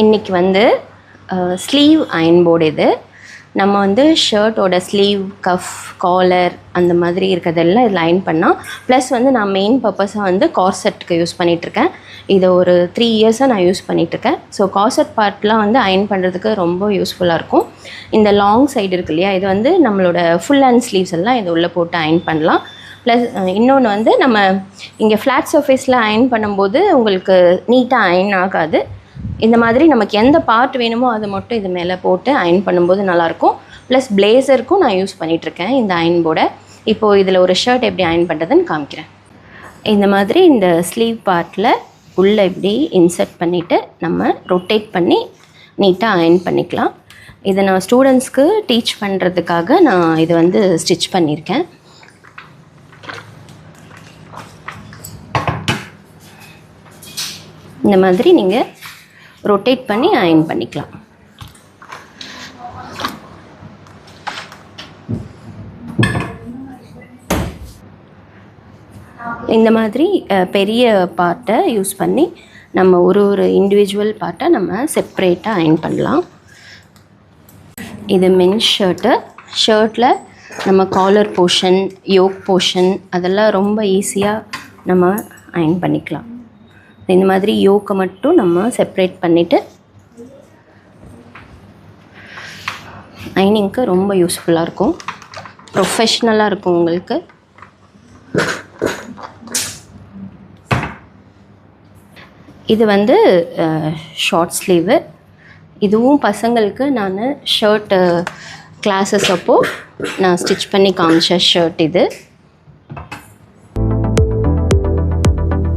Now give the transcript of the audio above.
இன்றைக்கி வந்து sleeve iron board இது. நம்ம வந்து ஷர்ட்டோட ஸ்லீவ், கஃப், காலர் அந்த மாதிரி இருக்கிறதெல்லாம் இதில் அயன் பண்ணால், ப்ளஸ் வந்து நான் மெயின் பர்பஸாக வந்து கார்செட்டுக்கு யூஸ் பண்ணிகிட்ருக்கேன். இதை ஒரு 3 இயர்ஸாக நான் யூஸ் பண்ணிகிட்ருக்கேன். ஸோ கார்செட் பார்ட்லாம் வந்து அயன் பண்ணுறதுக்கு ரொம்ப யூஸ்ஃபுல்லாக இருக்கும். இந்த லாங் சைடு இருக்கு இல்லையா, இது வந்து நம்மளோட ஃபுல் ஹேண்ட் ஸ்லீவ்ஸ் எல்லாம் இது உள்ளே போட்டு அயன் பண்ணலாம். ப்ளஸ் இன்னொன்று வந்து நம்ம இங்கே ஃப்ளாட் சர்ஃபேஸில் அயன் பண்ணும்போது உங்களுக்கு நீட்டாக அயன் ஆகாது. இந்த மாதிரி நமக்கு எந்த பார்ட் வேணுமோ அதை மட்டும் இது மேலே போட்டு அயன் பண்ணும்போது நல்லாயிருக்கும். ப்ளஸ் பிளேசருக்கும் நான் யூஸ் பண்ணிகிட்ருக்கேன் இந்த அயன் போர்டை. இப்போது இதில் ஒரு ஷர்ட் எப்படி அயன் பண்ணுறதுன்னு காமிக்கிறேன். இந்த மாதிரி இந்த ஸ்லீவ் பார்ட்டில் உள்ளே இப்படி இன்சர்ட் பண்ணிவிட்டு நம்ம ரொட்டேட் பண்ணி நீட்டாக அயன் பண்ணிக்கலாம். இதை நான் ஸ்டூடெண்ட்ஸ்க்கு டீச் பண்ணுறதுக்காக நான் இது வந்து ஸ்டிச் பண்ணியிருக்கேன். இந்த மாதிரி நீங்கள் ரொட்டேட் பண்ணி அயன் பண்ணிக்கலாம். இந்த மாதிரி பெரிய பார்ட்டை யூஸ் பண்ணி நம்ம ஒரு இண்டிவிஜுவல் பார்ட்டை நம்ம செப்ரேட்டாக அயன் பண்ணலாம். இது மென்ஸ் ஷர்ட்டில் நம்ம காலர் போர்ஷன், யோக் போர்ஷன் அதெல்லாம் ரொம்ப ஈஸியாக நம்ம அயன் பண்ணிக்கலாம். இந்த மாதிரி யோக்கை மட்டும் நம்ம செப்ரேட் பண்ணிவிட்டு அயனிங்க்கு ரொம்ப யூஸ்ஃபுல்லாக இருக்கும், ப்ரொஃபஷ்னலாக இருக்கும் உங்களுக்கு. இது வந்து ஷார்ட் ஸ்லீவு. இதுவும் பசங்களுக்கு நான் ஷர்ட்டு கிளாஸஸ் அப்போது நான் ஸ்டிச் பண்ணி காமிச்ச ஷர்ட் இது.